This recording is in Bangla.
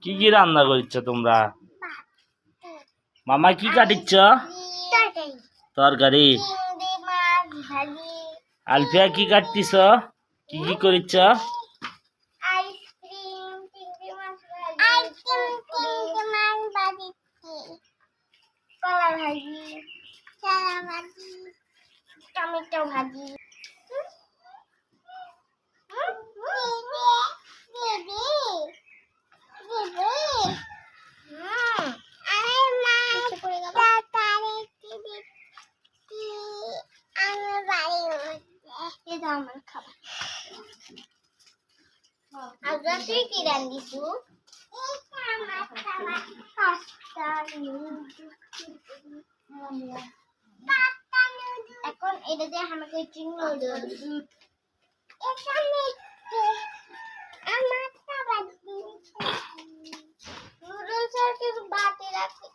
কি কি রান্না করিচ্ছ তোমরা? মামা কি কাটিচ্ছ? তরকারি। আলফিয়া কি কাটতিছ? কি কি করিচ্ছ? টমেটো ভাজি আমার খাবার আজকে তুই কি রান্ধিছু? এখন এটা দিয়ে আমাকে নুডলস নুডলস আর কিছু বাকি রাখি